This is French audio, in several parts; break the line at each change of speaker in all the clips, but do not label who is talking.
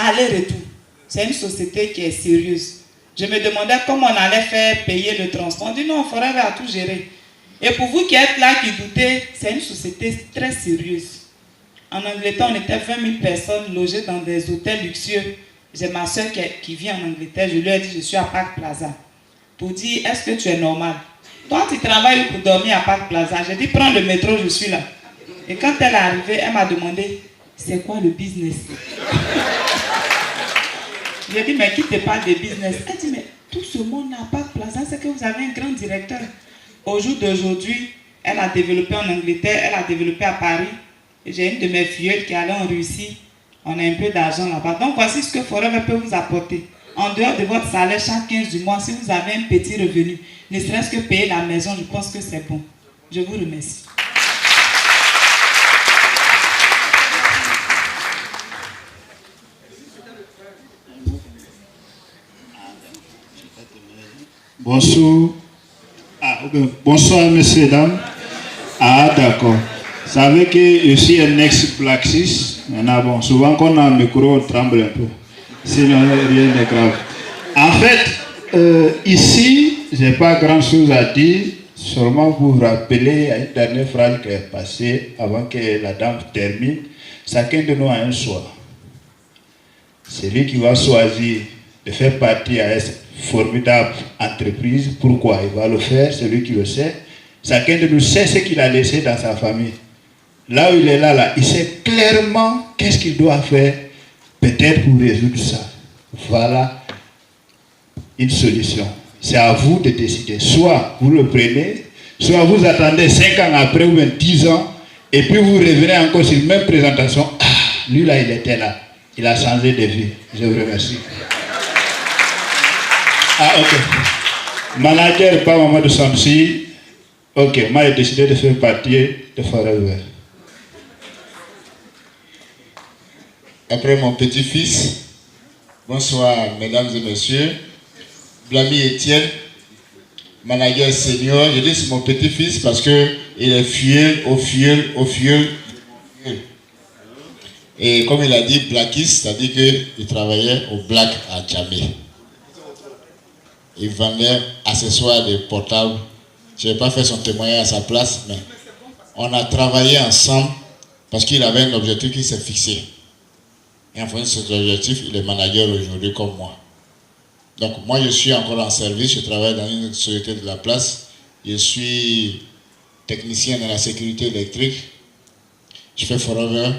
aller-retour. C'est une société qui est sérieuse. Je me demandais comment on allait faire payer le transport. On dit non, Forever a tout géré. Et pour vous qui êtes là, qui doutez, c'est une société très sérieuse. En Angleterre, on était 20 000 personnes logées dans des hôtels luxueux. J'ai ma soeur qui vit en Angleterre. Je lui ai dit, je suis à Park Plaza. Pour dire, est-ce que tu es normal? Toi, tu travailles pour dormir à Park Plaza. J'ai dit, prends le métro, je suis là. Et quand elle est arrivée, elle m'a demandé, c'est quoi le business? J'ai dit, mais qui te parle de business? Elle dit, mais tout ce monde à Park Plaza, c'est que vous avez un grand directeur. Au jour d'aujourd'hui, elle a développé en Angleterre, elle a développé à Paris. J'ai une de mes filles qui est allée en Russie. On a un peu d'argent là-bas. Donc voici ce que Forever peut vous apporter. En dehors de votre salaire chaque 15 du mois, si vous avez un petit revenu, ne serait-ce que payer la maison, je pense que c'est bon. Je vous remercie.
Bonsoir. Bonsoir, messieurs et dames. Ah, d'accord. Vous savez que je suis un ex-plaxis. Bon, souvent, quand on a un micro, on tremble un peu. Sinon, rien de grave. En fait, ici, je n'ai pas grand-chose à dire. Seulement vous rappeler à une dernière phrase qui est passée avant que la dame termine. Chacun de nous a un choix. Celui qui va choisir de faire partie à cette formidable entreprise, pourquoi il va le faire, celui qui le sait. Chacun de nous sait ce qu'il a laissé dans sa famille. Là où il est là, il sait clairement qu'est-ce qu'il doit faire, peut-être pour résoudre ça. Voilà une solution. C'est à vous de décider. Soit vous le prenez, soit vous attendez 5 ans après ou 10 ans, et puis vous revenez encore sur la même présentation. Ah, lui là, il était là. Il a changé de vie. Je vous remercie. Ah, ok. Manager, pas Maman de Samsi. Ok, moi j'ai décidé de faire partie de Forever.
Après mon petit-fils, bonsoir mesdames et messieurs, Blamy Etienne, manager senior. Je dis c'est mon petit-fils parce qu'il est fidèle au fidèle. Et comme il a dit Blackist, c'est-à-dire qu'il travaillait au Black à Djamé. Il vendait accessoires de portables. Je n'ai pas fait son témoignage à sa place, mais on a travaillé ensemble parce qu'il avait un objectif qui s'est fixé. Et en fonction de cet objectif, il est manager aujourd'hui comme moi. Donc moi, je suis encore en service, je travaille dans une société de la place. Je suis technicien dans la sécurité électrique. Je fais Forever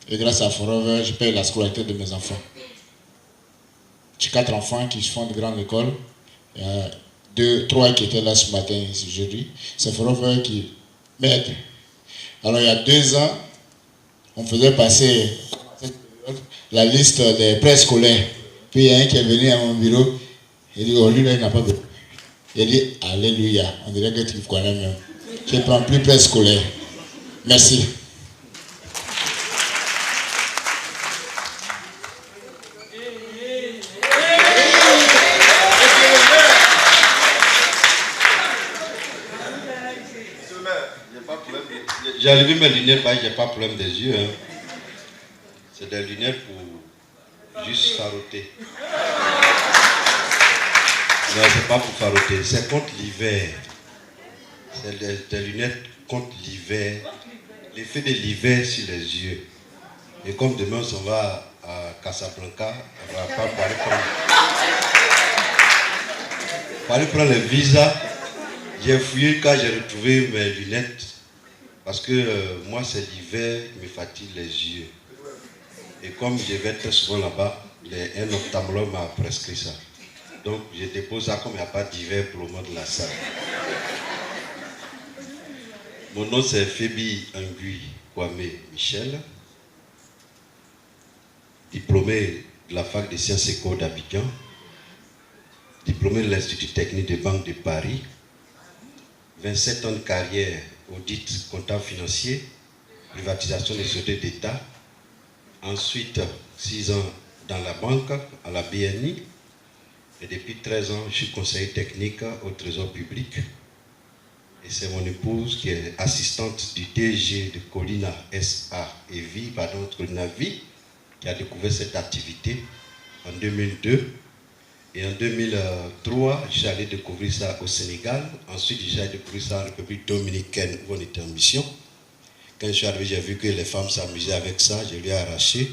et grâce à Forever, je paye la scolarité de mes enfants. J'ai 4 enfants qui font de grandes écoles. Il y a 3 qui étaient là ce matin, aujourd'hui. C'est Forever qui m'aide. Alors il y a 2 ans, on faisait passer la liste des préscolaires. Puis il y a un qui est venu à mon bureau. Il dit, oh lui là, il n'a pas besoin. Il dit, alléluia. On dirait que tu me connais même. Je ne prends plus préscolaire. Merci.
J'ai enlevé mes lunettes, j'ai pas problème des yeux. Hein. C'est des lunettes pour juste faroter. Non, c'est pas pour faroter, c'est contre l'hiver. C'est des lunettes contre l'hiver. L'effet de l'hiver sur les yeux. Et comme demain on va à Casablanca, on va pas aller prendre le visa. J'ai fouillé quand j'ai retrouvé mes lunettes. Parce que moi, c'est l'hiver qui me fatigue les yeux. Et comme je vais très souvent là-bas, un ophtalmologue m'a prescrit ça. Donc, je dépose ça comme il n'y a pas d'hiver pour le moment de la salle. Mon nom, c'est Fébi Angui Kwame Michel, diplômé de la fac des sciences éco d'Abidjan, diplômé de l'Institut technique de Banque de Paris, 27 ans de carrière audit comptable financier, privatisation des sociétés d'État. Ensuite, 6 ans dans la banque, à la BNI. Et depuis 13 ans, je suis conseiller technique au Trésor public. Et c'est mon épouse qui est assistante du DG de Colina SA et Vie, pardon, Colina Vie. qui a découvert cette activité en 2002. Et en 2003, je suis allé découvrir ça au Sénégal. Ensuite, j'ai découvert ça en République dominicaine où on était en mission. Quand je suis arrivé, j'ai vu que les femmes s'amusaient avec ça. Je lui ai arraché.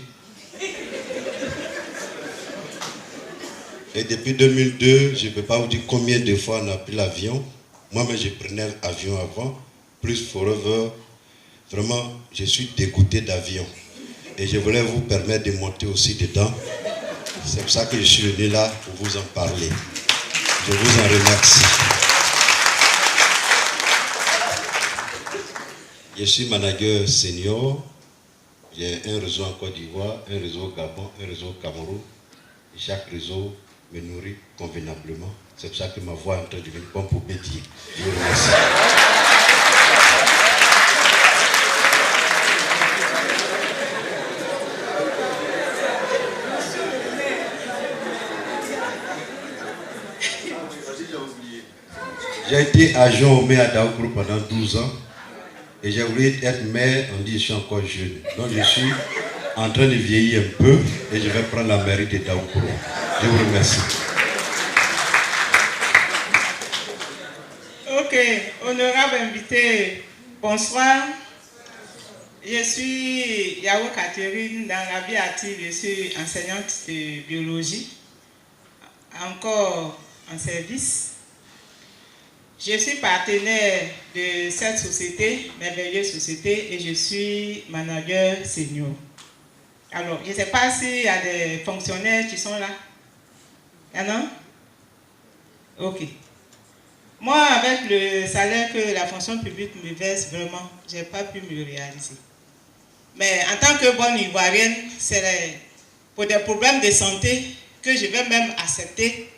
Et depuis 2002, je ne peux pas vous dire combien de fois on a pris l'avion. Moi-même, je prenais l'avion avant, plus Forever. Vraiment, je suis dégoûté d'avion. Et je voulais vous permettre de monter aussi dedans. C'est pour ça que je suis venu là pour vous en parler. Je vous en remercie. Je suis manager senior. J'ai un réseau en Côte d'Ivoire, un réseau au Gabon, un réseau au Cameroun. Et chaque réseau me nourrit convenablement. C'est pour ça que ma voix est en train de devenir bonne pour pétiller. Je vous remercie. J'ai été agent au maire à Daoukro pendant 12 ans et j'ai voulu être maire, on dit que je suis encore jeune. Donc je suis en train de vieillir un peu et je vais prendre la mairie de Daoukro. Je vous remercie.
Ok, honorable invité, bonsoir. Je suis Yao Catherine, dans la vie active, je suis enseignante de biologie, encore en service. Je suis partenaire de cette société, merveilleuse société, et je suis manager senior. Alors, je ne sais pas s'il y a des fonctionnaires qui sont là. Il y en a? Ok. Moi, avec le salaire que la fonction publique me verse, vraiment, je n'ai pas pu me réaliser. Mais en tant que bonne Ivoirienne, c'est pour des problèmes de santé que je vais même accepter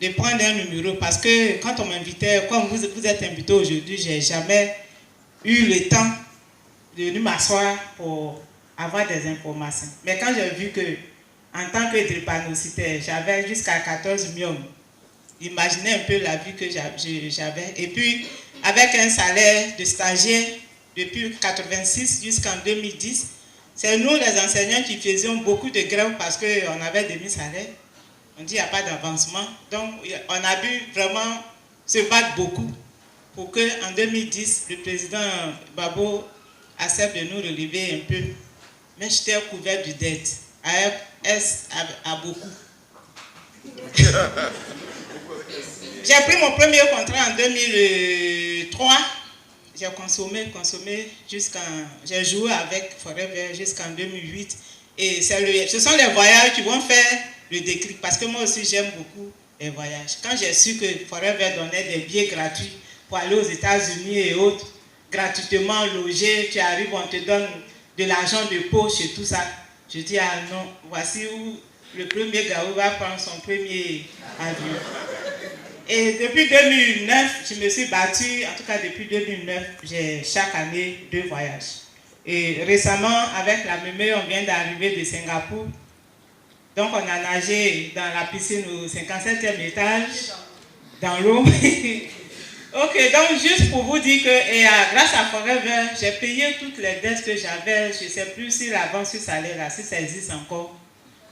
de prendre un numéro. Parce que quand on m'invitait, comme vous êtes invité aujourd'hui, je n'ai jamais eu le temps de venir m'asseoir pour avoir des informations. Mais quand j'ai vu que, en tant que drépanocytaire, j'avais jusqu'à 14 millions, imaginez un peu la vie que j'avais. Et puis, avec un salaire de stagiaire depuis 1986 jusqu'en 2010, c'est nous les enseignants qui faisions beaucoup de grèves parce qu'on avait demi-salaire. On dit qu'il n'y a pas d'avancement. Donc, on a dû vraiment se battre beaucoup pour qu'en 2010, le président Babo accepte de nous relever un peu. Mais j'étais couvert de dettes. AFS a beaucoup. J'ai pris mon premier contrat en 2003. J'ai consommé jusqu'à... J'ai joué avec Forever jusqu'en 2008. Et ce sont les voyages qui vont faire le déclic. Parce que moi aussi, j'aime beaucoup les voyages. Quand j'ai su que Forever donnait des billets gratuits pour aller aux États-Unis et autres, gratuitement logé, tu arrives, on te donne de l'argent de poche et tout ça. Je dis, ah non, voici où le premier Gaou va prendre son premier avion. Et depuis 2009, je me suis battue, en tout cas depuis 2009, j'ai chaque année 2 voyages. Et récemment, avec la mémé, on vient d'arriver de Singapour. Donc on a nagé dans la piscine au 57e étage, dans l'eau. Ok, donc juste pour vous dire que grâce à Forever, j'ai payé toutes les dettes que j'avais. Je ne sais plus si l'avance sur salaire, là, si ça existe encore.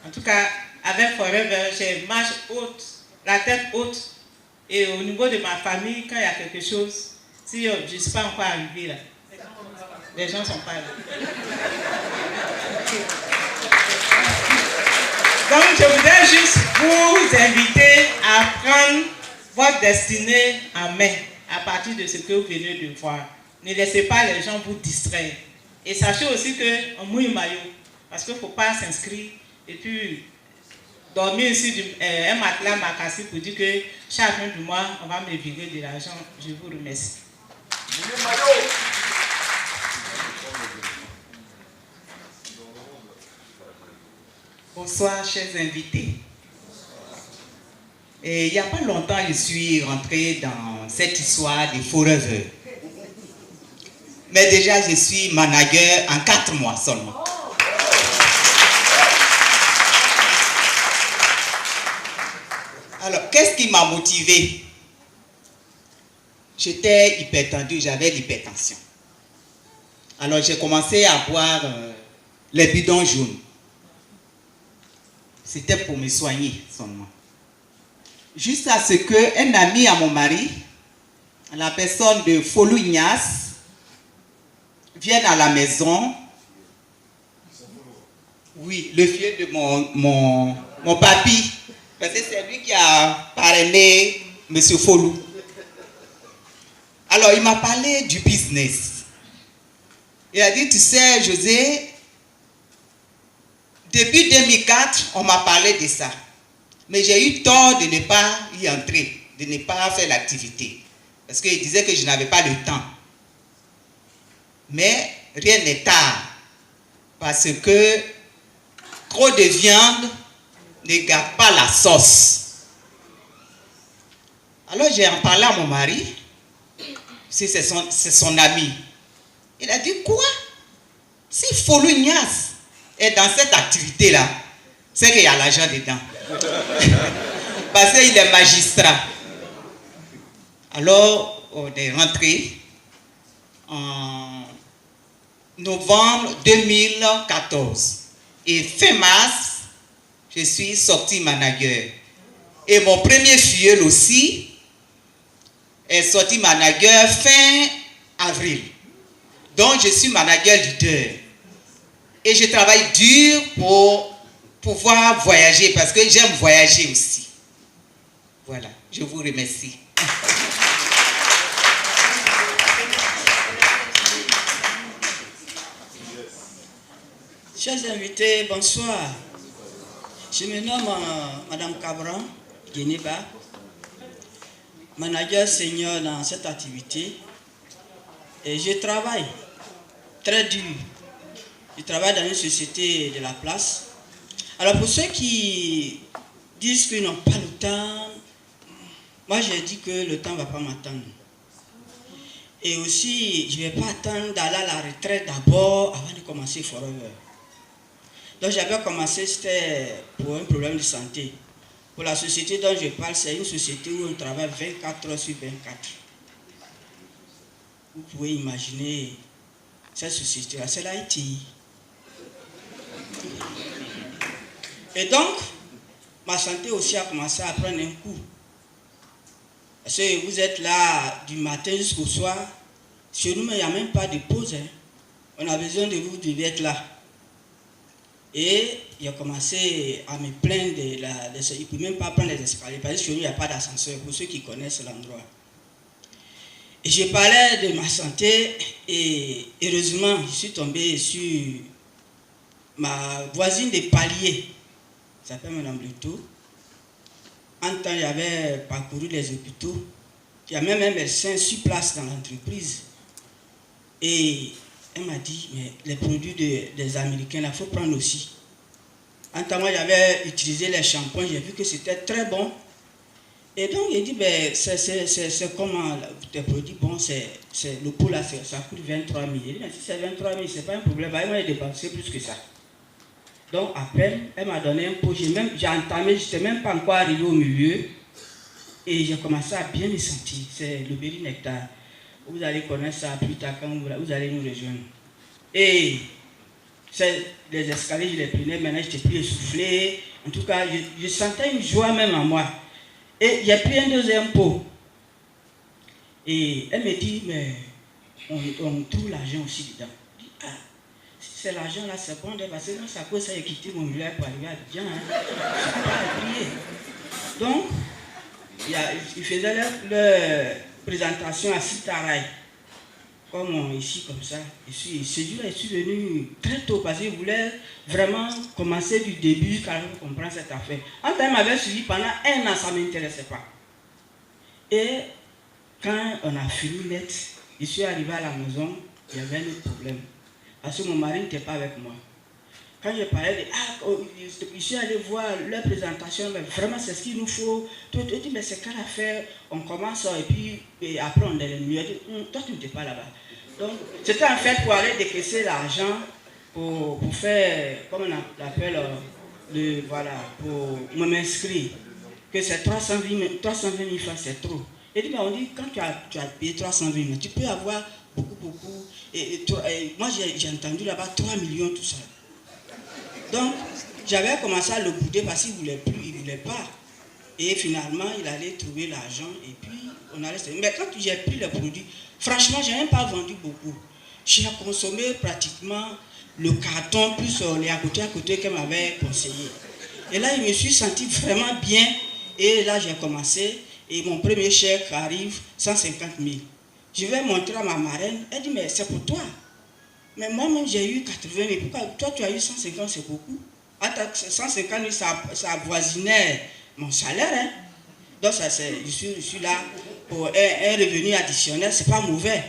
En tout cas, avec Forever, j'ai marche haute, la tête haute. Et au niveau de ma famille, quand il y a quelque chose, si je ne suis pas encore arrivé là, les gens ne sont pas là. Donc, je voudrais juste vous inviter à prendre votre destinée en main à partir de ce que vous venez de voir. Ne laissez pas les gens vous distraire. Et sachez aussi qu'on mouille maillot, parce qu'il ne faut pas s'inscrire et puis dormir sur un matelas macassé pour dire que chaque fin du mois, on va me virer de l'argent. Je vous remercie.
Bonsoir, chers invités. Et il n'y a pas longtemps, je suis rentré dans cette histoire de Forever. Mais déjà, je suis manager en 4 mois seulement. Alors, qu'est-ce qui m'a motivé? J'étais hypertendu, j'avais l'hypertension. Alors, j'ai commencé à boire les bidons jaunes. c'était pour me soigner seulement. Jusqu'à ce qu'un ami à mon mari, la personne de Folou Ignace, vienne à la maison. Oui, le fieu de mon papy. Parce que c'est lui qui a parrainé M. Folou. Alors, il m'a parlé du business. Il a dit, tu sais, José, depuis 2004, on m'a parlé de ça. Mais j'ai eu tort de ne pas y entrer, de ne pas faire l'activité. Parce qu'il disait que je n'avais pas le temps. Mais rien n'est tard. Parce que trop de viande ne garde pas la sauce. Alors j'ai en parlé à mon mari. C'est son ami. Il a dit quoi? Si Folou Ignace est dans cette activité-là, c'est qu'il y a l'argent dedans. Parce qu'il est magistrat. Alors, on est rentré en novembre 2014. Et fin mars, je suis sorti manager. Et mon premier filleul aussi est sorti manager fin avril. Donc, je suis manager leader. Et je travaille dur pour pouvoir voyager parce que j'aime voyager aussi. Voilà, je vous remercie.
Chers invités, bonsoir. Je me nomme Madame Cabran Guénéba, manager senior dans cette activité. Et je travaille très dur. Je travaille dans une société de la place. Alors pour ceux qui disent qu'ils n'ont pas le temps, moi j'ai dit que le temps ne va pas m'attendre. Et aussi, je ne vais pas attendre d'aller à la retraite d'abord avant de commencer Forever. Donc j'avais commencé, c'était pour un problème de santé. Pour la société dont je parle, c'est une société où on travaille 24 heures sur 24. Vous pouvez imaginer cette société-là, c'est l'IT. Et donc, ma santé aussi a commencé à prendre un coup. Parce que vous êtes là du matin jusqu'au soir. Chez nous, il n'y a même pas de pause. Hein. On a besoin de vous, vous devez être là. Et il a commencé à me plaindre il ne peut même pas prendre les escaliers. Parce que chez nous, il n'y a pas d'ascenseur, pour ceux qui connaissent l'endroit. Et je parlais de ma santé et heureusement, je suis tombé sur ma voisine de palier. Ça s'appelle Mme Bluto. En temps, il avait parcouru les hôpitaux. Il y a même un médecin sur place dans l'entreprise. Et elle m'a dit, mais les produits des Américains, il faut prendre aussi. En temps, moi, j'avais utilisé les shampoings, j'ai vu que c'était très bon. Et donc, il dit, ben, c'est comment tes produits, bon, c'est le pot là, ça coûte 23 000. Il dit, mais si c'est 23 000, c'est pas un problème. Bah, moi, j'ai dépensé plus que ça. Donc, après, elle m'a donné un pot. J'ai entamé, je n'étais même pas encore arrivé au milieu. Et j'ai commencé à bien me sentir. C'est le Berry Nectar. Vous allez connaître ça plus tard quand vous allez nous rejoindre. Et les escaliers, je les prenais, maintenant je n'étais plus essoufflé. En tout cas, je sentais une joie même en moi. Et j'ai pris un deuxième pot. Et elle me dit, mais on trouve l'argent aussi dedans. Je dis, ah, si c'est l'argent là, c'est bon, parce que moi, ça cause ça, j'ai quitté mon village pour arriver à Abidjan. Hein. Je ne peux pas prier. Donc, ils faisaient leur présentation à Sitaray. Comme ici, comme ça. Ce jour-là, je suis venu très tôt parce que je voulais vraiment commencer du début quand je comprends cette affaire. En temps, il m'avait suivi pendant 1 an, ça ne m'intéressait pas. Et quand on a fini net, je suis arrivé à la maison, il y avait un autre problème. Parce que mon mari n'était pas avec moi. Quand je parlais de je suis allé voir leur présentation, mais vraiment c'est ce qu'il nous faut. Toi, tu dis, mais c'est qu'à l'affaire, on commence et après on est le mieux. Toi, tu n'étais pas là-bas. Donc, c'était en fait pour aller décaisser l'argent pour faire, comme on l'appelle, voilà, pour m'inscrire. Que c'est 320 000 francs, c'est trop. Et dit, on dit, quand tu as payé 320 000, tu peux avoir beaucoup. Et moi, j'ai entendu là-bas 3 millions, tout ça. Donc, J'avais commencé à le bouder parce qu'il ne voulait plus, il ne voulait pas. Et finalement, il allait trouver l'argent et puis on allait... Mais quand j'ai pris le produit, franchement, je n'ai même pas vendu beaucoup. J'ai consommé pratiquement le carton plus les à côté qu'elle m'avait conseillé. Et là, je me suis senti vraiment bien. Et là, j'ai commencé. Et mon premier chèque arrive, 150 000. Je vais montrer à ma marraine. Elle dit, mais c'est pour toi. Mais moi-même, j'ai eu 80 000. Pourquoi toi, tu as eu 150, c'est beaucoup. 150 000, ça avoisinait mon salaire. Hein? Donc, je suis là pour un revenu additionnel. Ce n'est pas mauvais.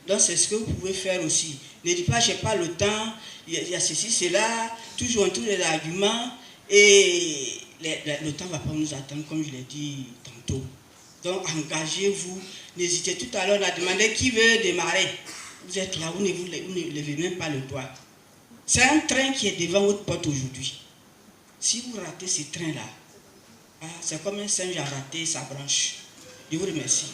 Donc, c'est ce que vous pouvez faire aussi. Ne dites pas, je n'ai pas le temps, il y a ceci, cela, toujours tous les arguments. Et le temps ne va pas nous attendre, comme je l'ai dit tantôt. Donc, engagez-vous. N'hésitez tout à l'heure à demander qui veut démarrer. Vous êtes là, vous ne levez même pas le doigt. C'est un train qui est devant votre porte aujourd'hui. Si vous ratez ce train-là, c'est comme un singe a raté sa branche. Je vous remercie.